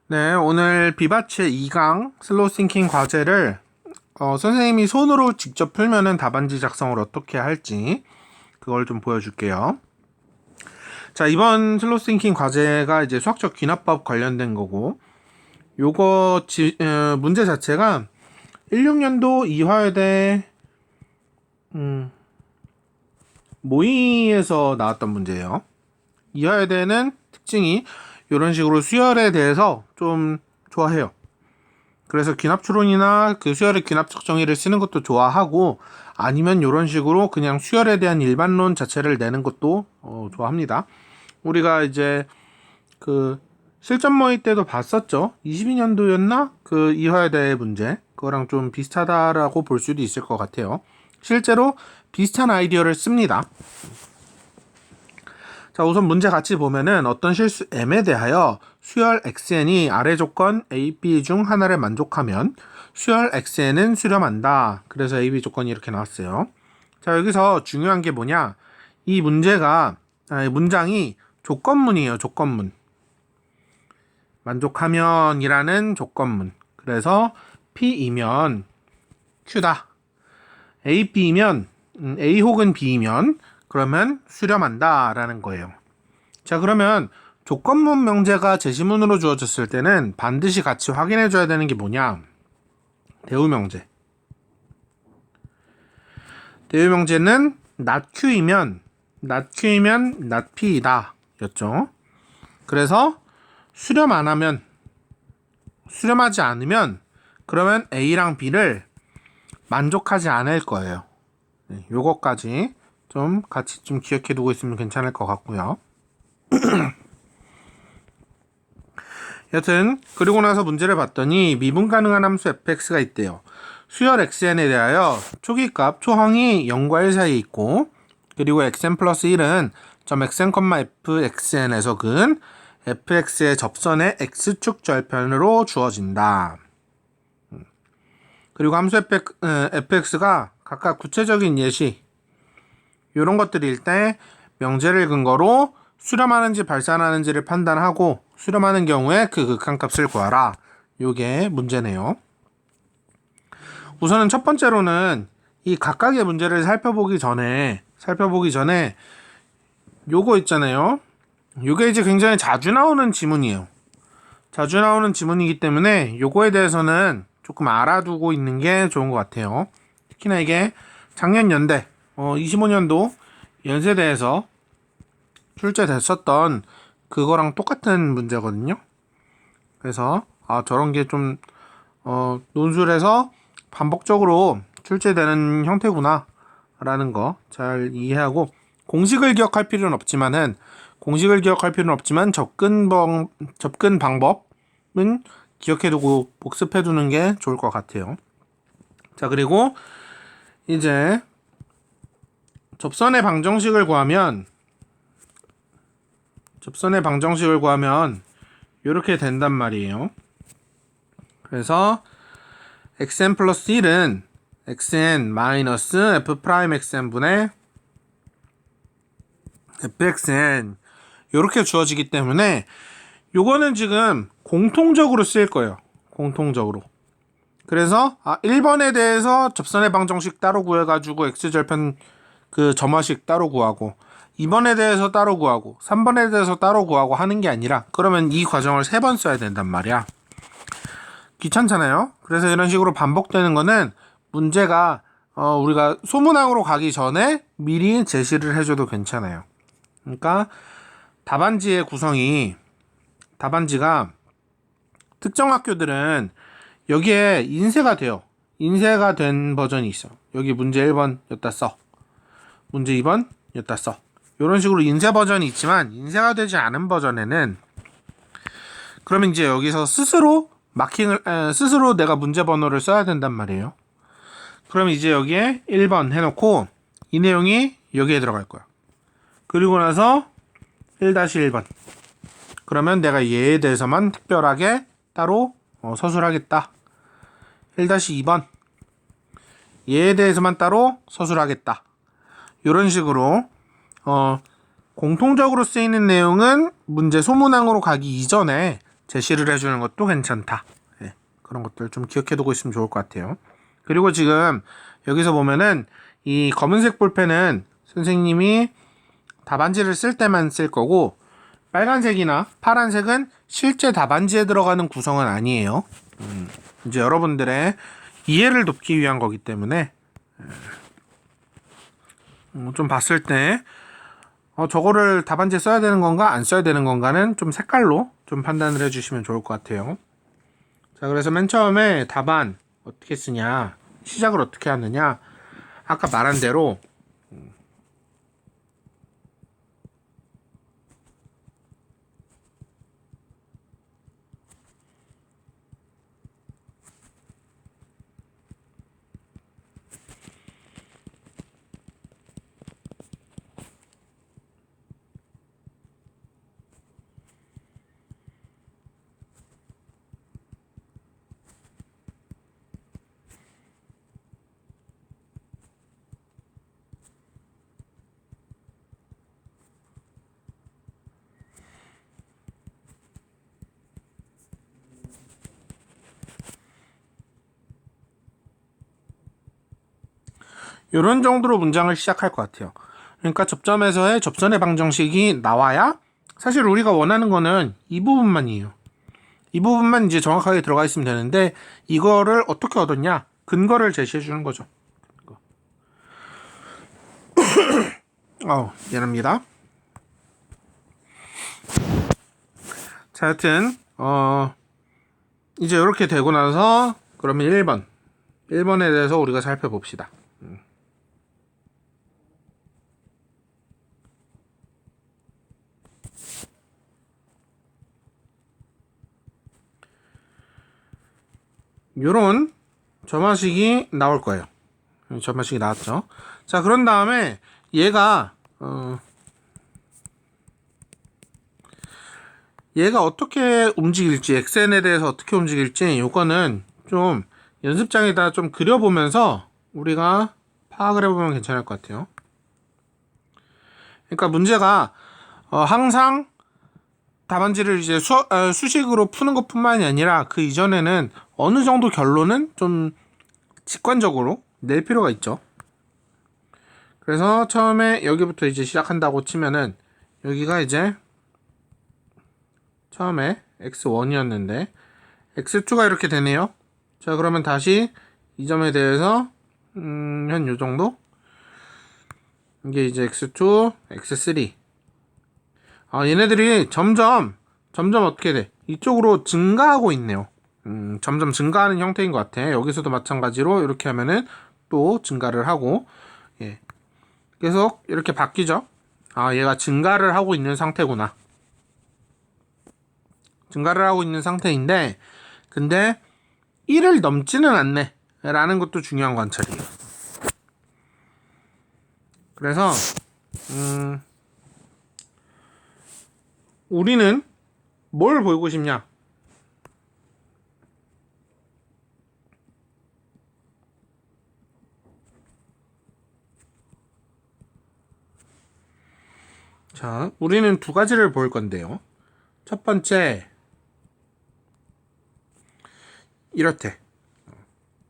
네, 오늘 비바체 2강 슬로우 싱킹 과제를 선생님이 손으로 직접 풀면은 답안지 작성을 어떻게 할지 그걸 좀 보여줄게요. 자, 이번 슬로우 싱킹 과제가 이제 수학적 귀납법 관련된 거고, 문제 자체가 16년도 이화여대 모의에서 나왔던 문제예요. 이화여대는 특징이 이런 식으로 수열에 대해서 좀 좋아해요. 그래서 귀납추론이나 그 수열의 귀납적 정의를 쓰는 것도 좋아하고, 아니면 이런 식으로 그냥 수열에 대한 일반론 자체를 내는 것도 좋아합니다. 우리가 이제 그 실전 모의 때도 봤었죠. 22년도였나? 그 이화여대 문제. 그거랑 좀 비슷하다라고 볼 수도 있을 것 같아요. 실제로 비슷한 아이디어를 씁니다. 자, 우선 문제 같이 보면은 어떤 실수 m에 대하여 수열 xn이 아래 조건 a, b 중 하나를 만족하면 수열 xn은 수렴한다. 그래서 a, b 조건이 이렇게 나왔어요. 자, 여기서 중요한 게 뭐냐? 이 문장이 조건문이에요. 조건문. 만족하면이라는 조건문. 그래서 p이면 q다. a, b면 a 혹은 b면 그러면 수렴한다 라는 거예요. 자, 그러면 조건문 명제가 제시문으로 주어졌을 때는 반드시 같이 확인해 줘야 되는 게 뭐냐? 대우 명제. 대우 명제는 not q이면 not p이다 였죠. 그래서 수렴하지 않으면 그러면 a랑 b를 만족하지 않을 거예요. 네, 요거까지 좀 같이 좀 기억해 두고 있으면 괜찮을 것 같고요. 여튼 그리고 나서 문제를 봤더니 미분 가능한 함수 fx가 있대요. 수열 xn에 대하여 초기값 초항이 0과 1 사이에 있고, 그리고 xn 플러스 1은 점 xn, fxn에서 근 fx의 접선의 x축 절편으로 주어진다. 그리고 함수 fx가 각각 구체적인 예시 이런 것들일 때 명제를 근거로 수렴하는지 발산하는지를 판단하고, 수렴하는 경우에 그 극한값을 구하라. 요게 문제네요. 우선은 첫 번째로는 이 각각의 문제를 살펴보기 전에 요거 있잖아요. 요게 이제 굉장히 자주 나오는 지문이에요. 자주 나오는 지문이기 때문에 요거에 대해서는 조금 알아두고 있는 게 좋은 것 같아요. 특히나 이게 작년 연대 25년도 연세대에서 출제됐었던 그거랑 똑같은 문제거든요. 그래서 저런 게 좀 논술에서 반복적으로 출제되는 형태구나 라는 거 잘 이해하고, 공식을 기억할 필요는 없지만 접근 방법은 기억해두고 복습해두는 게 좋을 것 같아요. 자, 그리고 이제 접선의 방정식을 구하면 이렇게 된단 말이에요. 그래서 xn 플러스 1은 xn 마이너스 f 프라임 xn 분의 fxn 이렇게 주어지기 때문에 요거는 지금 공통적으로 쓰일 거예요. 공통적으로. 그래서 1번에 대해서 접선의 방정식 따로 구해가지고 x절편 그 점화식 따로 구하고, 2번에 대해서 따로 구하고, 3번에 대해서 따로 구하고 하는 게 아니라, 그러면 이 과정을 3번 써야 된단 말이야. 귀찮잖아요. 그래서 이런 식으로 반복되는 거는 문제가 우리가 소문항으로 가기 전에 미리 제시를 해줘도 괜찮아요. 그러니까 답안지가 특정 학교들은 여기에 인쇄가 돼요. 인쇄가 된 버전이 있어. 여기 문제 1번 여기다 써. 문제 2번 여기다 써. 이런 식으로 인쇄 버전이 있지만, 인쇄가 되지 않은 버전에는 그러면 이제 여기서 스스로 내가 문제 번호를 써야 된단 말이에요. 그럼 이제 여기에 1번 해놓고 이 내용이 여기에 들어갈 거야. 그리고 나서 1-1번. 그러면 내가 얘에 대해서만 특별하게 따로 서술하겠다. 1-2번. 얘에 대해서만 따로 서술하겠다. 이런 식으로 공통적으로 쓰이는 내용은 문제 소문항으로 가기 이전에 제시를 해주는 것도 괜찮다. 예, 그런 것들 좀 기억해두고 있으면 좋을 것 같아요. 그리고 지금 여기서 보면은 이 검은색 볼펜은 선생님이 답안지를 쓸 때만 쓸 거고, 빨간색이나 파란색은 실제 답안지에 들어가는 구성은 아니에요. 이제 여러분들의 이해를 돕기 위한 거기 때문에 좀 봤을 때 저거를 답안지에 써야 되는 건가 안 써야 되는 건가는 좀 색깔로 좀 판단을 해주시면 좋을 것 같아요. 자, 그래서 맨 처음에 답안 어떻게 쓰냐, 시작을 어떻게 하느냐, 아까 말한 대로 이런 정도로 문장을 시작할 것 같아요. 그러니까 접점에서의 접선의 방정식이 나와야, 사실 우리가 원하는 거는 이 부분만이에요. 이 부분만 이제 정확하게 들어가 있으면 되는데, 이거를 어떻게 얻었냐? 근거를 제시해 주는 거죠. 미안합니다. 자, 하여튼 이제 이렇게 되고 나서 그러면 1번에 대해서 우리가 살펴봅시다. 요런 점화식이 나올 거예요. 점화식이 나왔죠. 자, 그런 다음에 얘가 어떻게 움직일지, xn에 대해서 어떻게 움직일지, 요거는 좀 연습장에다 좀 그려보면서 우리가 파악을 해보면 괜찮을 것 같아요. 그러니까 문제가 항상 답안지를 이제 수식으로 푸는 것뿐만이 아니라 그 이전에는 어느 정도 결론은 좀 직관적으로 낼 필요가 있죠. 그래서 처음에 여기부터 이제 시작한다고 치면은, 여기가 이제 처음에 x1이었는데 x2가 이렇게 되네요. 자, 그러면 다시 이 점에 대해서 한 요 정도? 이게 이제 x2, x3. 얘네들이 점점 어떻게 돼? 이쪽으로 증가하고 있네요. 점점 증가하는 형태인 것 같아. 여기서도 마찬가지로 이렇게 하면은 또 증가를 하고, 예, 계속 이렇게 바뀌죠. 얘가 증가를 하고 있는 상태구나. 증가를 하고 있는 상태인데, 근데 1을 넘지는 않네 라는 것도 중요한 관찰이에요. 그래서 우리는 뭘 보이고 싶냐? 자, 우리는 두 가지를 볼 건데요. 첫 번째, 이렇대.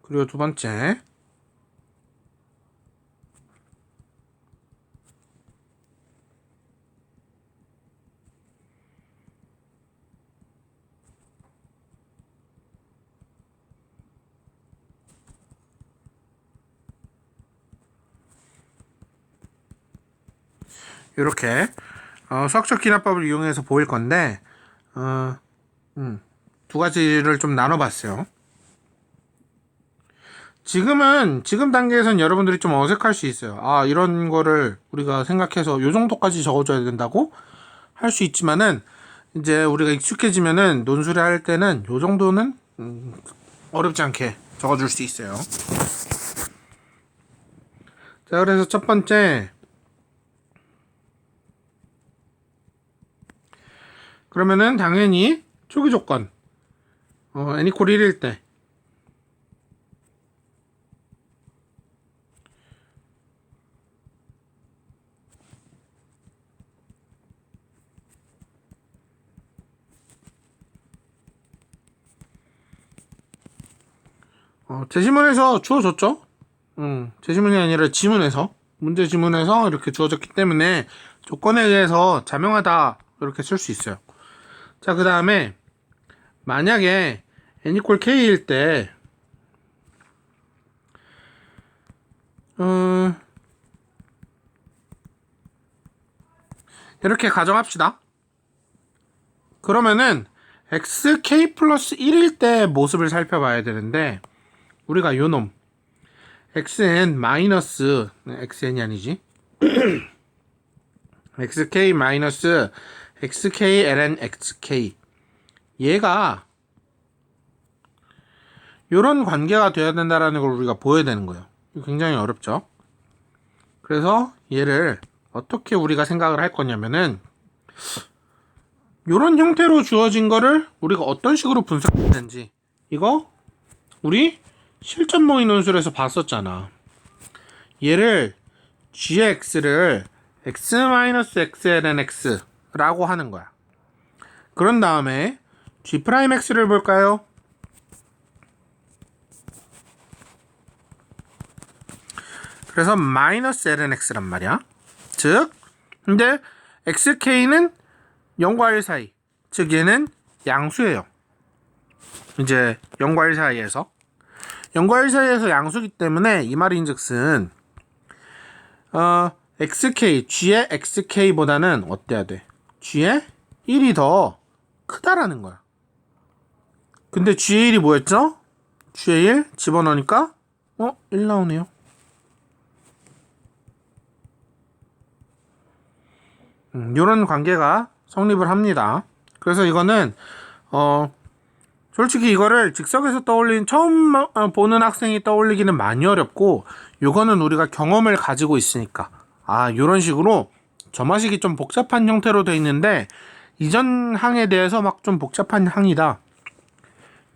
그리고 두 번째, 이렇게 수학적 기납법을 이용해서 보일 건데, 두 가지를 좀 나눠봤어요. 지금 단계에선 여러분들이 좀 어색할 수 있어요. 이런 거를 우리가 생각해서 요 정도까지 적어줘야 된다고 할 수 있지만은, 이제 우리가 익숙해지면은 논술을 할 때는 요 정도는 어렵지 않게 적어줄 수 있어요. 자, 그래서 첫 번째, 그러면은 당연히 초기 조건, n 이퀄 1일 때 제시문에서 주어졌죠? 제시문이 아니라 지문에서, 문제 지문에서 이렇게 주어졌기 때문에 조건에 의해서 자명하다 이렇게 쓸 수 있어요. 자, 그 다음에 만약에 n equal k일 때 이렇게 가정합시다. 그러면은 xk 플러스 1일 때 모습을 살펴봐야 되는데, 우리가 요놈 xn 마이너스 xn이 아니지 xk 마이너스 xk ln xk, 얘가 요런 관계가 돼야 된다라는 걸 우리가 보여야 되는 거예요. 이거 굉장히 어렵죠. 그래서 얘를 어떻게 우리가 생각을 할 거냐면은, 요런 형태로 주어진 거를 우리가 어떤 식으로 분석했는지, 이거 우리 실전 모의 논술에서 봤었잖아. 얘를 gx를 x-xln x라고 하는 거야. 그런 다음에 g'x를 볼까요? 그래서 마이너스 ln x란 말이야. 즉, 근데 xk는 0과 1 사이, 즉 얘는 양수예요. 이제 0과 1 사이에서 0과 1 사이에서 양수기 때문에 이 말인즉슨 xk, g의 xk보다는 어때야 돼? g의 1이 더 크다라는 거야. 근데 g의 1이 뭐였죠? g의 1 집어넣으니까 1 나오네요. 요런 관계가 성립을 합니다. 그래서 이거는 솔직히 이거를 즉석에서 처음 보는 학생이 떠올리기는 많이 어렵고, 요거는 우리가 경험을 가지고 있으니까 요런 식으로 점화식이 좀 복잡한 형태로 돼 있는데, 이전 항에 대해서 막 좀 복잡한 항이다,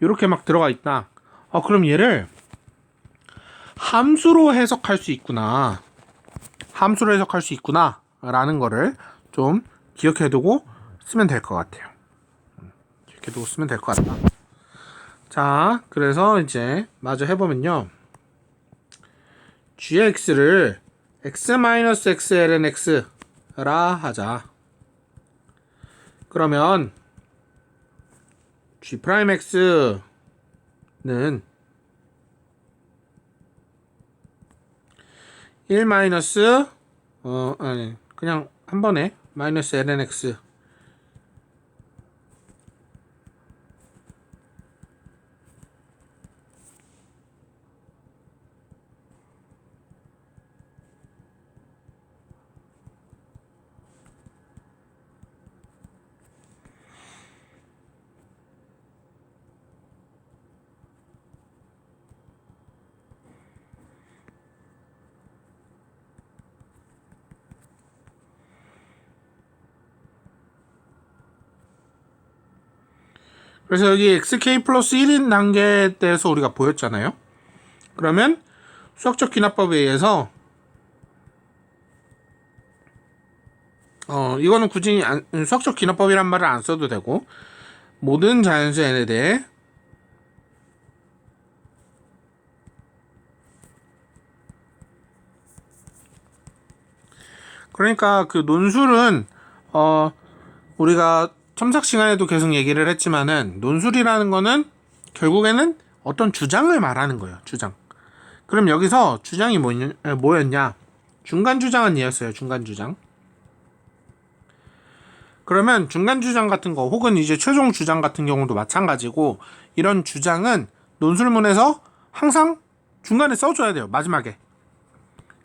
요렇게 막 들어가 있다. 그럼 얘를 함수로 해석할 수 있구나, 함수로 해석할 수 있구나 라는 거를 좀 기억해두고 쓰면 될 것 같아요. 기억해두고 쓰면 될 것 같다. 자, 그래서 이제 마저 해보면요, gx를 x-xln x라 하자. 그러면 g'x는 1 마이너스 아니 그냥 한 번에 마이너스 ln x 그래서 여기 xk 플러스 1인 단계에 대해서 우리가 보였잖아요. 그러면 수학적 귀납법에 의해서 이거는 굳이 수학적 귀납법이란 말을 안 써도 되고, 모든 자연수 n에 대해 그러니까 그 논술은 우리가 첨삭 시간에도 계속 얘기를 했지만은, 논술이라는 거는 결국에는 어떤 주장을 말하는 거예요. 주장. 그럼 여기서 주장이 뭐였냐? 중간 주장은 얘였어요. 중간 주장. 그러면 중간 주장 같은 거, 혹은 이제 최종 주장 같은 경우도 마찬가지고, 이런 주장은 논술문에서 항상 중간에 써줘야 돼요. 마지막에.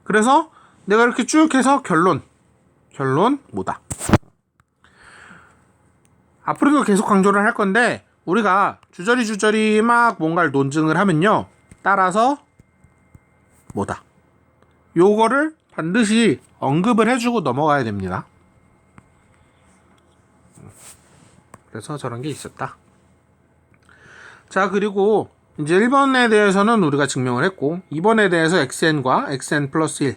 그래서 내가 이렇게 쭉 해서 결론 뭐다. 앞으로도 계속 강조를 할 건데, 우리가 주저리 막 뭔가를 논증을 하면요, 따라서 뭐다, 요거를 반드시 언급을 해주고 넘어가야 됩니다. 그래서 저런 게 있었다. 자, 그리고 이제 1번에 대해서는 우리가 증명을 했고, 2번에 대해서 xn과 xn 플러스 1,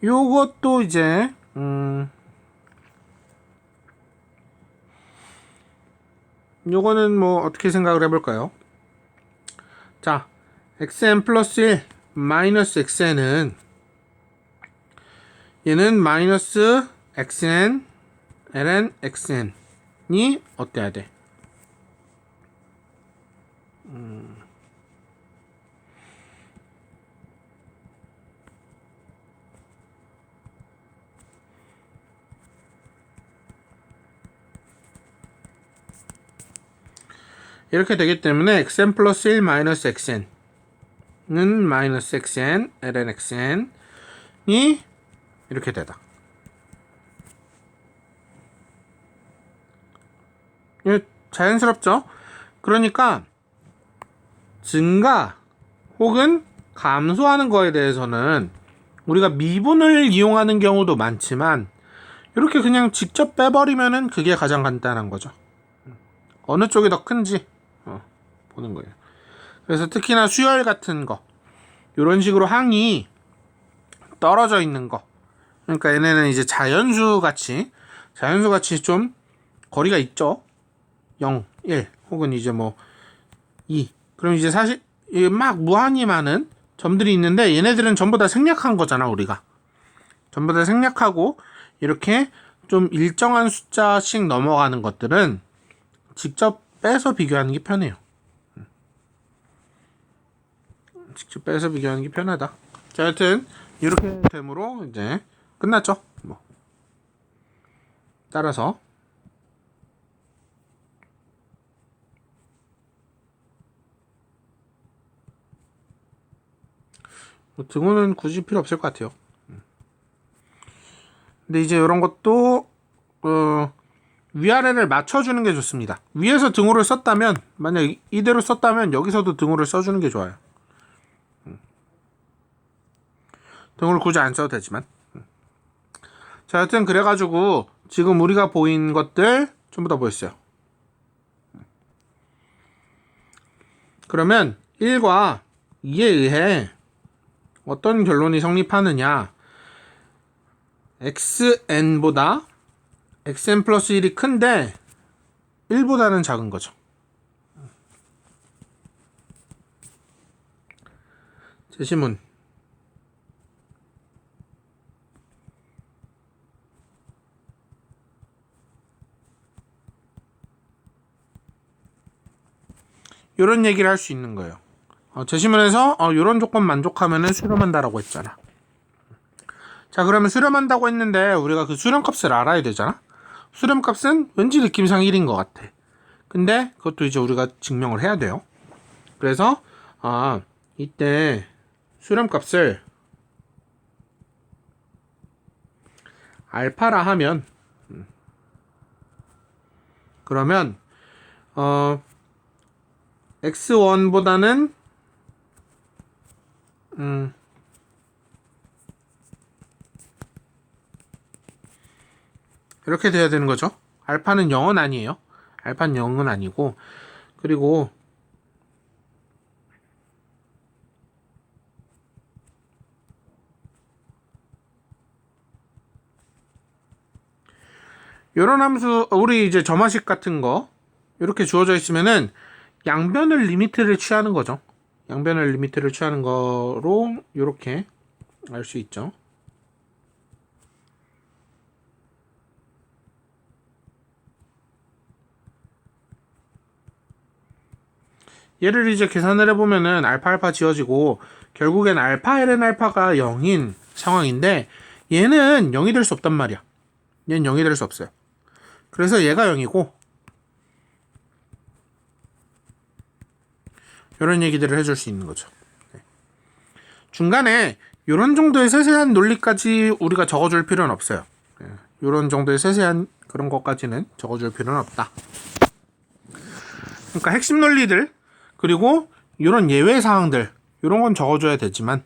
요것도 이제 요거는 뭐 어떻게 생각을 해볼까요? 자, xn 플러스 1 마이너스 xn은 얘는 마이너스 xn ln xn이 어때야 돼? 이렇게 되기 때문에 xn 플러스 1 마이너스 xn은 마이너스 xn ln xn이 이렇게 되다. 자연스럽죠? 그러니까 증가 혹은 감소하는 거에 대해서는 우리가 미분을 이용하는 경우도 많지만 이렇게 그냥 직접 빼버리면은 그게 가장 간단한 거죠. 어느 쪽이 더 큰지 보는 거예요. 그래서 특히나 수열 같은 거 이런 식으로 항이 떨어져 있는 거, 그러니까 얘네는 이제 자연수 같이 좀 거리가 있죠. 0, 1 혹은 이제 뭐 2. 그럼 이제 사실 막 무한히 많은 점들이 있는데 얘네들은 전부 다 생략한 거잖아. 우리가 전부 다 생략하고 이렇게 좀 일정한 숫자씩 넘어가는 것들은 직접 빼서 비교하는 게 편해요. 직접 빼서 비교하는 게 편하다. 자, 하여튼 이렇게 되므로 이제 끝났죠. 뭐 따라서 등호는 굳이 필요 없을 것 같아요. 근데 이제 이런 것도 위아래를 맞춰주는 게 좋습니다. 위에서 등호를 썼다면, 만약 이대로 썼다면 여기서도 등호를 써주는 게 좋아요. 등호를 굳이 안 써도 되지만. 자, 하여튼 그래가지고 지금 우리가 보인 것들 전부 다 보였어요. 그러면 1과 2에 의해 어떤 결론이 성립하느냐? xn보다 xn 플러스 1이 큰데 1보다는 작은 거죠. 제시문. 이런 얘기를 할 수 있는 거예요. 제시문에서 이런 조건 만족하면은 수렴한다라고 했잖아. 자, 그러면 수렴한다고 했는데 우리가 그 수렴값을 알아야 되잖아. 수렴값은 왠지 느낌상 1인 것 같아. 근데 그것도 이제 우리가 증명을 해야 돼요. 그래서 이때 수렴값을 알파라 하면 그러면 x1보다는 이렇게 돼야 되는 거죠. 알파는 0은 아니에요. 알파는 0은 아니고, 그리고 이런 함수, 우리 이제 점화식 같은 거 이렇게 주어져 있으면은 양변을 리미트를 취하는 거죠. 양변을 리미트를 취하는 거로 이렇게 알 수 있죠. 얘를 이제 계산을 해보면은 알파 지어지고 결국엔 알파 ln 알파가 0인 상황인데 얘는 0이 될 수 없단 말이야. 얘는 0이 될 수 없어요. 그래서 얘가 0이고 이런 얘기들을 해줄 수 있는 거죠. 중간에 이런 정도의 세세한 논리까지 우리가 적어줄 필요는 없어요. 이런 정도의 세세한 그런 것까지는 적어줄 필요는 없다. 그러니까 핵심 논리들 그리고 이런 예외 사항들 이런 건 적어줘야 되지만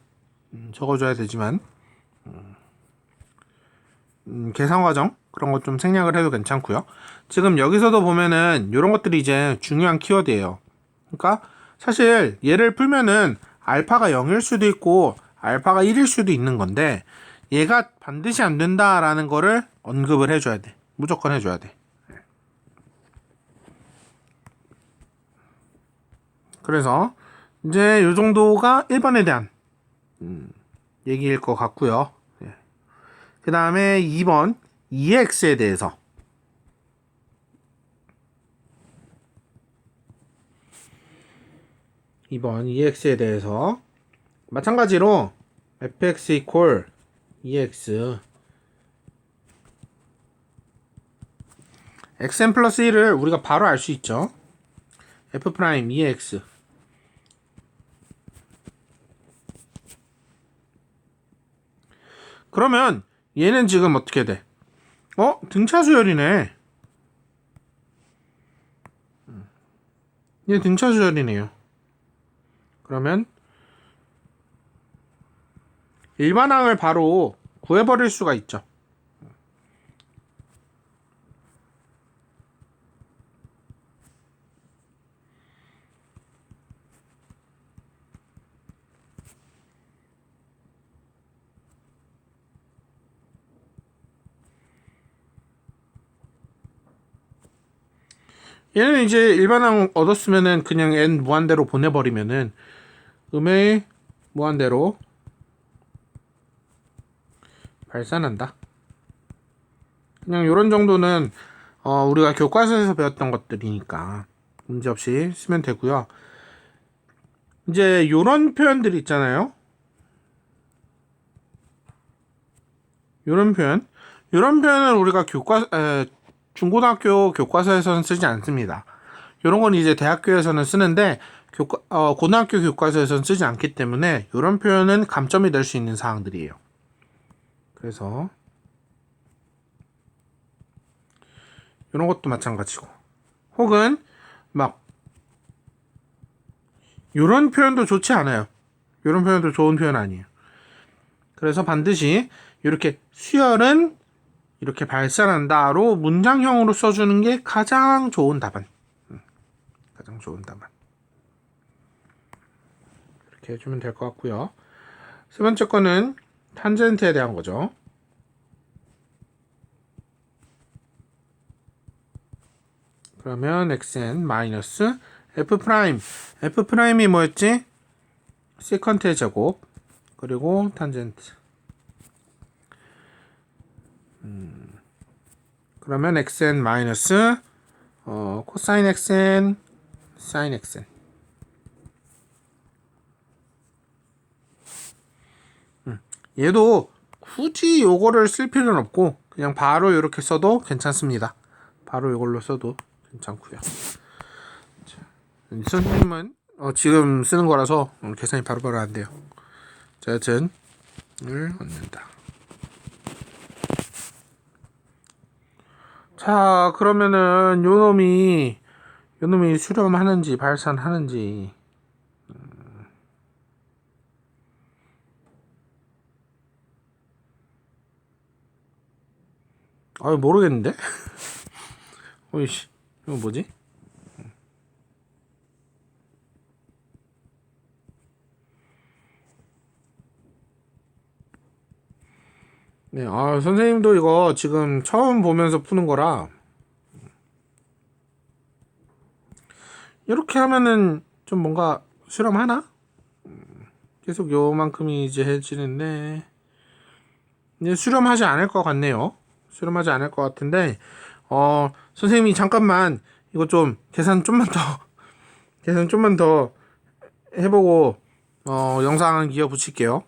계산 과정 그런 것 좀 생략을 해도 괜찮고요. 지금 여기서도 보면은 이런 것들이 이제 중요한 키워드예요. 그러니까 사실 얘를 풀면은 알파가 0일 수도 있고 알파가 1일 수도 있는 건데 얘가 반드시 안 된다라는 거를 언급을 해줘야 돼. 무조건 해줘야 돼. 그래서 이제 요 정도가 1번에 대한 얘기일 것 같고요. 그 다음에 2번 EX에 대해서. 2번 EX에 대해서 마찬가지로 fx equal EX xn 플러스 1을 우리가 바로 알 수 있죠. f 프라임 EX 그러면 얘는 지금 어떻게 돼? 등차수열이네. 얘 등차수열이네요. 그러면 일반항을 바로 구해버릴 수가 있죠. 얘는 이제 일반항 얻었으면은 그냥 n 무한대로 보내버리면은 음의 무한대로 발산한다. 그냥 요런 정도는 우리가 교과서에서 배웠던 것들이니까 문제없이 쓰면 되고요. 이제 요런 표현들 있잖아요. 요런 표현은 우리가 중고등학교 교과서에서는 쓰지 않습니다. 요런 건 이제 대학교에서는 쓰는데 고등학교 교과서에서는 쓰지 않기 때문에 요런 표현은 감점이 될 수 있는 사항들이에요. 그래서 요런 것도 마찬가지고, 혹은 막 요런 표현도 좋지 않아요. 요런 표현도 좋은 표현 아니에요. 그래서 반드시 이렇게 수열은 이렇게 발산한다로 문장형으로 써주는 게 가장 좋은 답안. 가장 좋은 답안. 이렇게 해주면 될 것 같고요. 세 번째 거는 탄젠트에 대한 거죠. 그러면 xn 마이너스 f 프라임. f 프라임이 뭐였지? 세컨트의 제곱 그리고 탄젠트. 그러면 xn 마이너스 코사인 xn 사인 xn. 얘도 굳이 요거를 쓸 필요는 없고 그냥 바로 이렇게 써도 괜찮습니다. 바로 이걸로 써도 괜찮고요. 선생님은 지금 쓰는 거라서 계산이 바로바로 안 돼요. 자, 여튼 을 얻는다. 자, 그러면은 요 놈이 수렴하는지 발산하는지 모르겠는데? 어이씨, 이거 뭐지? 네, 선생님도 이거 지금 처음 보면서 푸는 거라 이렇게 하면은 좀 뭔가 수렴하나? 계속 요만큼이 이제 해지는데 이제 수렴하지 않을 것 같네요. 수렴하지 않을 것 같은데 선생님이 잠깐만 이거 좀 계산 좀만 더 해보고 영상 이어 붙일게요.